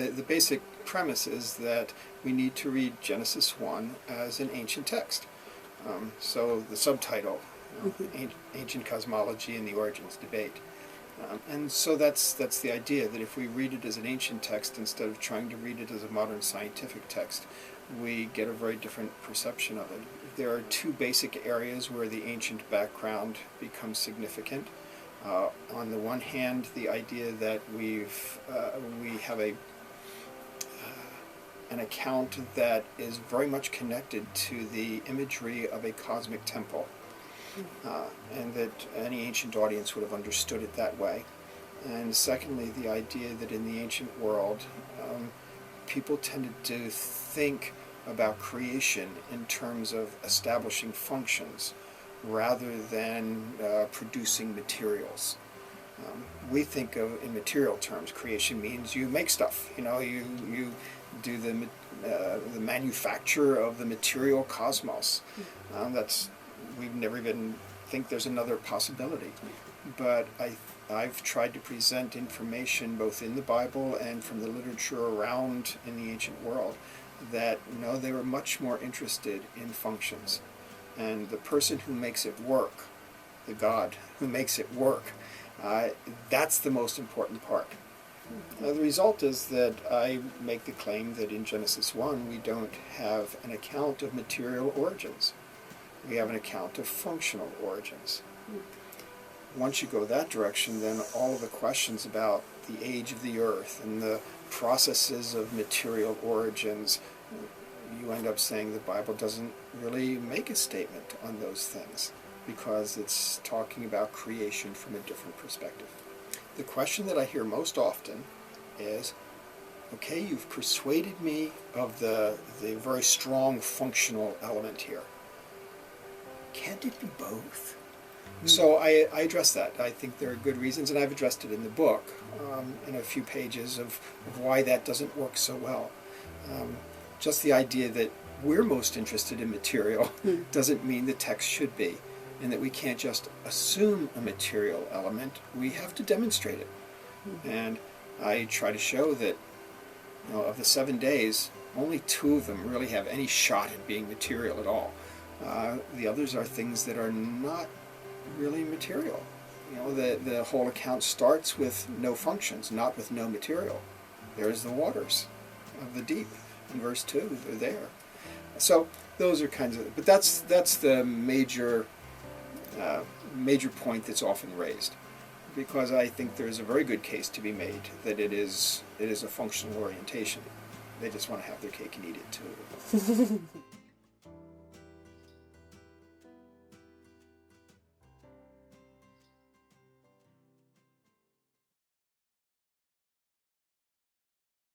the basic premise is that we need to read Genesis 1 as an ancient text. So the subtitle, Ancient Cosmology and the Origins Debate. And so that's the idea, that if we read it as an ancient text instead of trying to read it as a modern scientific text, we get a very different perception of it. There are two basic areas where the ancient background becomes significant. On the one hand, the idea that we have an account that is very much connected to the imagery of a cosmic temple, and that any ancient audience would have understood it that way. And secondly, the idea that in the ancient world, people tended to think about creation in terms of establishing functions rather than producing materials. We think of in material terms. Creation means you make stuff. You do the manufacture of the material cosmos. We never even think there's another possibility. But I've tried to present information both in the Bible and from the literature around in the ancient world that they were much more interested in functions. And the person who makes it work, the God who makes it work, that's the most important part. The result is that I make the claim that in Genesis 1 we don't have an account of material origins. We have an account of functional origins. Once you go that direction, then all of the questions about the age of the earth and the processes of material origins, you end up saying the Bible doesn't really make a statement on those things because it's talking about creation from a different perspective. The question that I hear most often is, okay, you've persuaded me of the very strong functional element here. Can't it be both? So I address that. I think there are good reasons, and I've addressed it in the book in a few pages of why that doesn't work so well. Just the idea that we're most interested in material doesn't mean the text should be, and that we can't just assume a material element. We have to demonstrate it. And I try to show that of the 7 days, only 2 of them really have any shot at being material at all. The others are things that are not really material. The whole account starts with no functions, not with no material. There's the waters of the deep. In verse 2, they're there. So those are kinds of, but that's the major point that's often raised, because I think there's a very good case to be made that it is a functional orientation. They just want to have their cake and eat it too.